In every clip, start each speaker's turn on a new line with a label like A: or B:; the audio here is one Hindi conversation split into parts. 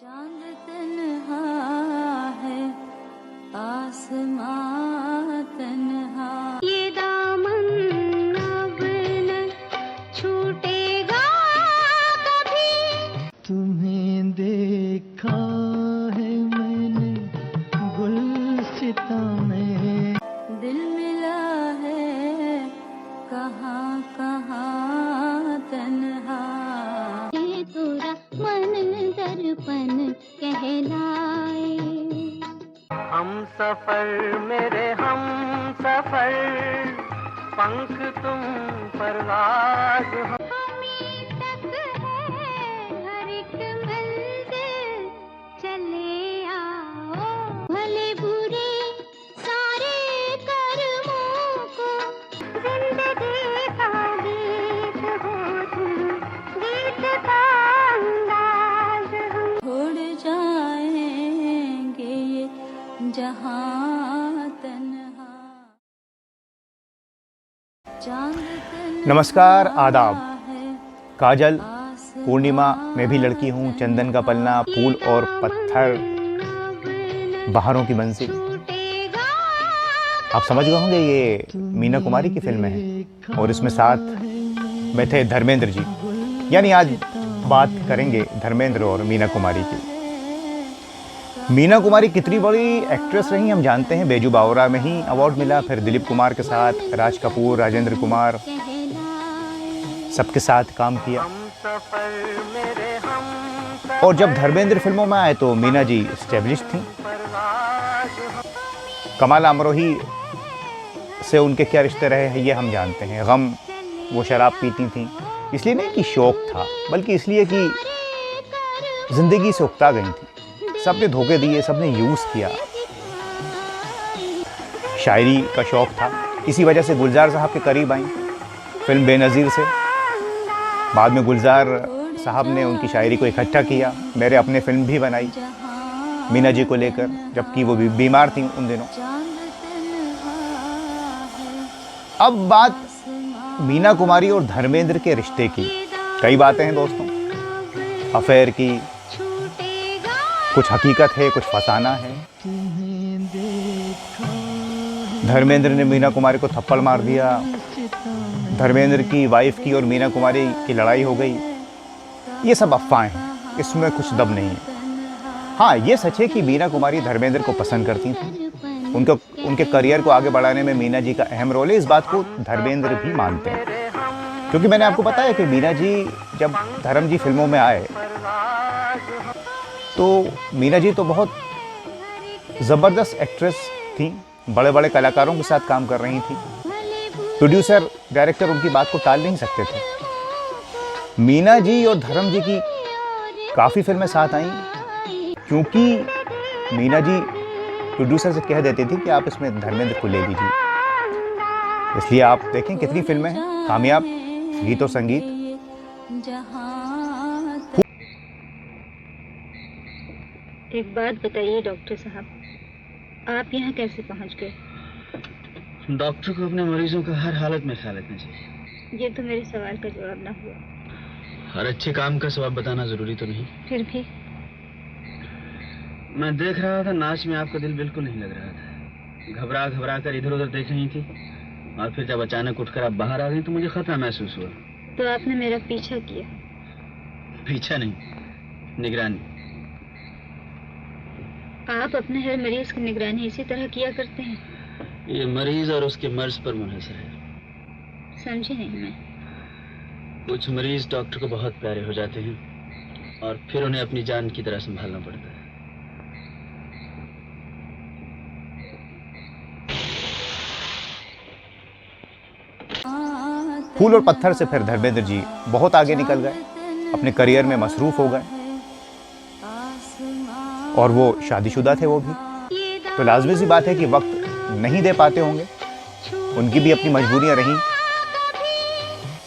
A: चांद तन्हा है, आसमां तन्हा, ये दामन अब न छूटेगा कभी।
B: तुम्हें देखा है मैंने गुलसितां में,
A: दिल मिला है कहाँ कहाँ तन्हा, ये तोरा मन दर्पण कहलाए।
B: हम सफर मेरे हम सफर, पंख तुम परवाज़ हो।
A: हमें तक है हर एक मंजिल, चले आओ। भले बुरे सारे कर्मों को, जिंदगी का गीत हो तुम, गीत का अंदाज हम। छोड़ जाएंगे ये जहां तन्हा, चांद तन्हा
C: नमस्कार, आदाब।
A: है,
C: काजल, पूर्णिमा, मैं भी लड़की हूँ, चंदन का पलना, फूल और पत्थर, बहारों की मंजिल। आप समझ गए होंगे ये मीना कुमारी की फिल्म है और इसमें साथ में थे धर्मेंद्र जी। यानी आज बात करेंगे धर्मेंद्र और मीना कुमारी की। मीना कुमारी कितनी बड़ी एक्ट्रेस रही हम जानते हैं। बेजू बावरा में ही अवार्ड मिला, फिर दिलीप कुमार के साथ, राज कपूर, राजेंद्र कुमार, सबके साथ काम किया। और जब धर्मेंद्र फिल्मों में आए तो मीना जी एस्टेब्लिश थी। कमाल अमरोही से उनके क्या रिश्ते रहे हैं ये हम जानते हैं। गम, वो शराब पीती थी, इसलिए नहीं कि शौक था, बल्कि इसलिए कि जिंदगी से उकता गई थी। सबने धोखे दिए, सबने यूज़ किया। शायरी का शौक था, इसी वजह से गुलजार साहब के करीब आई फिल्म बेनज़ीर से। बाद में गुलजार साहब ने उनकी शायरी को इकट्ठा किया, मेरे अपने फिल्म भी बनाई मीना जी को लेकर, जबकि वो बीमार थी उन दिनों। अब बात मीना कुमारी और धर्मेंद्र के रिश्ते की। कई बातें हैं दोस्तों, अफेयर की, कुछ हकीकत है, कुछ फसाना है। धर्मेंद्र ने मीना कुमारी को थप्पड़ मार दिया, धर्मेंद्र की वाइफ की और मीना कुमारी की लड़ाई हो गई। ये सब अफवाहें हैं, इसमें कुछ दम नहीं है। हाँ, ये सच है कि मीना कुमारी धर्मेंद्र को पसंद करती थी। उनके करियर को आगे बढ़ाने में मीना जी का अहम रोल है, इस बात को धर्मेंद्र भी मानते हैं। क्योंकि मैंने आपको बताया कि मीना जी जब धर्म जी फिल्मों में आए तो मीना जी तो बहुत ज़बरदस्त एक्ट्रेस थी, बड़े बड़े कलाकारों के साथ काम कर रही थी। प्रोड्यूसर, डायरेक्टर उनकी बात को टाल नहीं सकते थे। मीना जी और धर्म जी की काफ़ी फिल्में साथ आईं, क्योंकि मीना जी प्रोड्यूसर से कह देती थी कि आप इसमें धर्मेंद्र को ले लीजिए। इसलिए आप देखें कितनी फिल्में हैं कामयाब, गीत और संगीत।
D: एक बात बताइए डॉक्टर साहब, आप यहाँ कैसे पहुँच गए?
E: डॉक्टर को अपने मरीजों का हर हालत में ख्याल रखना चाहिए।
D: ये तो मेरे सवाल का जवाब ना हुआ।
E: हर अच्छे काम का सबब बताना जरूरी तो नहीं।
D: फिर भी
E: मैं देख रहा था नाच में आपका दिल बिल्कुल नहीं लग रहा था। घबरा घबरा कर इधर उधर देख रही थी, और फिर जब अचानक उठकर आप बाहर आ गई तो मुझे खतरा महसूस हुआ।
D: तो आपने मेरा पीछा किया?
E: पीछा नहीं, निगरानी।
D: आप अपने हर मरीज की निगरानी इसी तरह किया करते हैं?
E: ये मरीज और उसके मर्ज पर मुनहसर है।
D: समझी नहीं मैं।
E: कुछ मरीज डॉक्टर को बहुत प्यारे हो जाते हैं और फिर उन्हें अपनी जान की तरह संभालना पड़ता है।
C: फूल और पत्थर से फिर धर्मेंद्र जी बहुत आगे निकल गए, अपने करियर में मसरूफ़ हो गए, और वो शादीशुदा थे वो भी। तो लाजमी सी बात है कि वक्त नहीं दे पाते होंगे, उनकी भी अपनी मजबूरियां रहीं।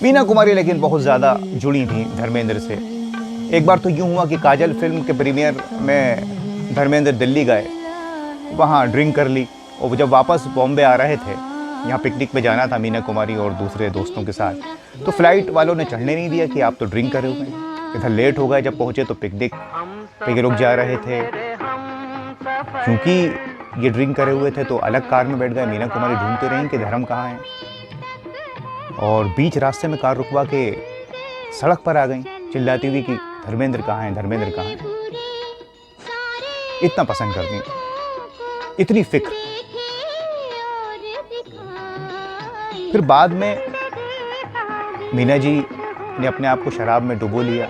C: मीना कुमारी लेकिन बहुत ज़्यादा जुड़ी थी धर्मेंद्र से। एक बार तो यूँ हुआ कि काजल फिल्म के प्रीमियर में धर्मेंद्र दिल्ली गए, वहाँ ड्रिंक कर ली, और जब वापस बॉम्बे आ रहे थे, यहाँ पिकनिक पे जाना था मीना कुमारी और दूसरे दोस्तों के साथ, तो फ्लाइट वालों ने चढ़ने नहीं दिया कि आप तो ड्रिंक करे हुए हैं। इधर लेट हो गए, जब पहुँचे तो पिकनिक पे ये लोग जा रहे थे। क्योंकि ये ड्रिंक करे हुए थे तो अलग कार में बैठ गए। मीना कुमारी ढूंढते रहीं कि धर्म कहाँ है, और बीच रास्ते में कार रुकवा के सड़क पर आ गई चिल्लाती हुई कि धर्मेंद्र कहाँ है, धर्मेंद्र कहाँ है। इतना पसंद करती थी, इतनी फिक्र। फिर बाद में मीना जी ने अपने आप को शराब में डुबो लिया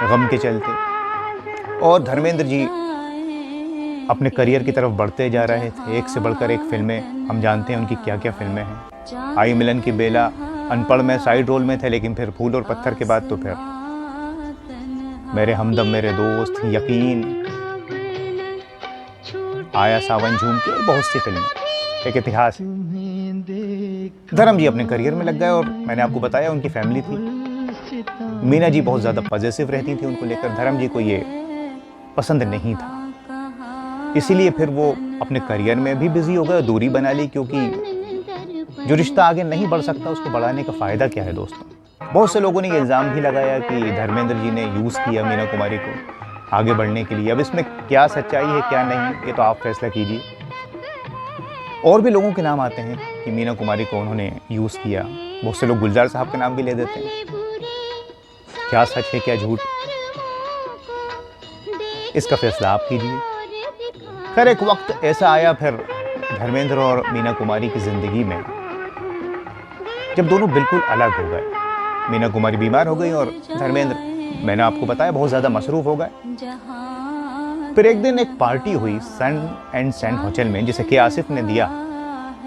C: गम के चलते, और धर्मेंद्र जी अपने करियर की तरफ बढ़ते जा रहे थे। एक से बढ़कर एक फिल्में, हम जानते हैं उनकी क्या क्या फिल्में हैं। आई मिलन की बेला, अनपढ़ में साइड रोल में थे, लेकिन फिर फूल और पत्थर के बाद तो फिर मेरे हमदम मेरे दोस्त, यकीन, आया सावन झूम के, और बहुत सी फिल्में, एक इतिहास। धर्म जी अपने करियर में लग गए, और मैंने आपको बताया उनकी फैमिली थी। मीना जी बहुत ज़्यादा पॉजिटिव रहती थी उनको लेकर। धर्म जी को ये पसंद नहीं था, इसीलिए फिर वो अपने करियर में भी बिजी हो गए, दूरी बना ली। क्योंकि जो रिश्ता आगे नहीं बढ़ सकता उसको बढ़ाने का फ़ायदा क्या है दोस्तों। बहुत से लोगों ने ये इल्ज़ाम भी लगाया कि धर्मेंद्र जी ने यूज़ किया मीना कुमारी को आगे बढ़ने के लिए। अब इसमें क्या सच्चाई है क्या नहीं, ये तो आप फैसला कीजिए। और भी लोगों के नाम आते हैं कि मीना कुमारी को उन्होंने यूज़ किया। बहुत से लोग गुलजार साहब के नाम भी ले देते हैं। क्या सच है क्या झूठ, इसका फैसला आप कीजिए। खैर एक वक्त ऐसा आया फिर धर्मेंद्र और मीना कुमारी की ज़िंदगी में, जब दोनों बिल्कुल अलग हो गए। मीना कुमारी बीमार हो गई और धर्मेंद्र, मैंने आपको बताया, बहुत ज़्यादा मसरूफ़ हो गए। फिर एक दिन एक पार्टी हुई सन एंड सैंड होटल में, जिसे के आसिफ ने दिया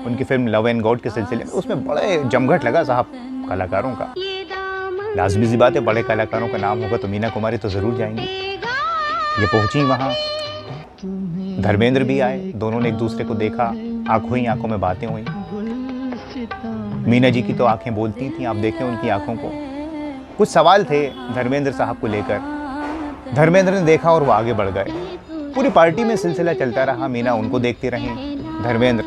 C: उनकी फिल्म लव एंड गॉड के सिलसिले में। उसमें बड़े जमघट लगा साहब कलाकारों का। लाजमी सी बात है, बड़े कलाकारों का नाम होगा तो मीना कुमारी तो ज़रूर जाएंगी। ये पहुंची वहाँ, धर्मेंद्र भी आए, दोनों ने एक दूसरे को देखा, आंखों ही आंखों में बातें हुई। मीना जी की तो आंखें बोलती थीं, आप देखें उनकी आंखों को। कुछ सवाल थे धर्मेंद्र साहब को लेकर, धर्मेंद्र ने देखा और वो आगे बढ़ गए। पूरी पार्टी में सिलसिला चलता रहा। मीना उनको देखती रही, धर्मेंद्र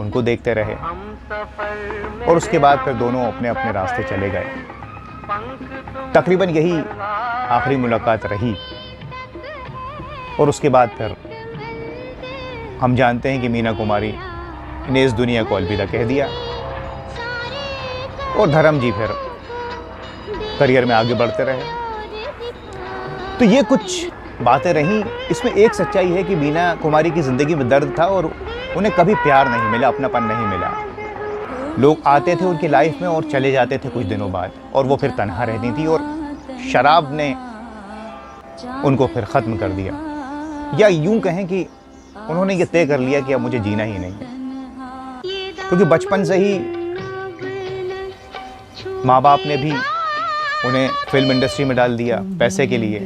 C: उनको देखते रहे, और उसके बाद फिर दोनों अपने अपने रास्ते चले गए। तकरीबन यही आखिरी मुलाकात रही, और उसके बाद फिर हम जानते हैं कि मीना कुमारी ने इस दुनिया को अलविदा कह दिया, और धर्म जी फिर करियर में आगे बढ़ते रहे। तो ये कुछ बातें रहीं। इसमें एक सच्चाई है कि मीना कुमारी की ज़िंदगी में दर्द था, और उन्हें कभी प्यार नहीं मिला, अपनापन नहीं मिला। लोग आते थे उनकी लाइफ में और चले जाते थे कुछ दिनों बाद, और वो फिर तन्हा रहती थी, और शराब ने उनको फिर ख़त्म कर दिया। या यूं कहें कि उन्होंने ये तय कर लिया कि अब मुझे जीना ही नहीं है। क्योंकि बचपन से ही माँ बाप ने भी उन्हें फिल्म इंडस्ट्री में डाल दिया पैसे के लिए,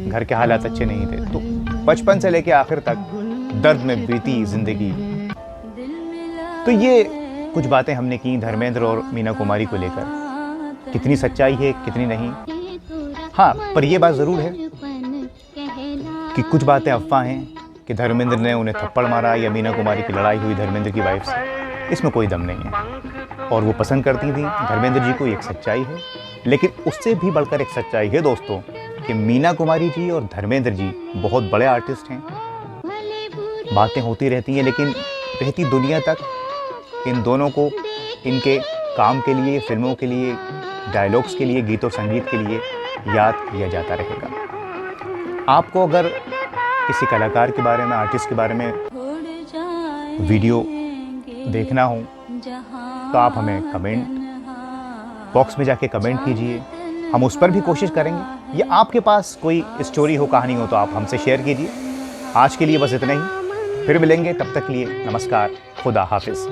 C: घर के हालात अच्छे नहीं थे। तो बचपन से लेकर आखिर तक दर्द में बीती ज़िंदगी। तो ये कुछ बातें हमने की धर्मेंद्र और मीना कुमारी को लेकर। कितनी सच्चाई है कितनी नहीं, हाँ, पर यह बात ज़रूर है कि कुछ बातें अफवाह हैं कि धर्मेंद्र ने उन्हें थप्पड़ मारा या मीना कुमारी की लड़ाई हुई धर्मेंद्र की वाइफ से। इसमें कोई दम नहीं है, और वो पसंद करती थी धर्मेंद्र जी को, एक सच्चाई है। लेकिन उससे भी बढ़कर एक सच्चाई है दोस्तों कि मीना कुमारी जी और धर्मेंद्र जी बहुत बड़े आर्टिस्ट हैं। बातें होती रहती हैं, लेकिन रहती दुनिया तक इन दोनों को इनके काम के लिए, फिल्मों के लिए, डायलॉग्स के लिए, गीत और संगीत के लिए याद किया जाता रहेगा। आपको अगर किसी कलाकार के बारे में, आर्टिस्ट के बारे में वीडियो देखना हो तो आप हमें कमेंट बॉक्स में जाके कमेंट कीजिए, हम उस पर भी कोशिश करेंगे। या आपके पास कोई स्टोरी हो, कहानी हो, तो आप हमसे शेयर कीजिए। आज के लिए बस इतना ही, फिर मिलेंगे, तब तक के लिए नमस्कार, खुदा हाफिज़।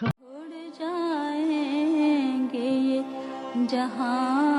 A: छोड़ जाएंगे ये जहां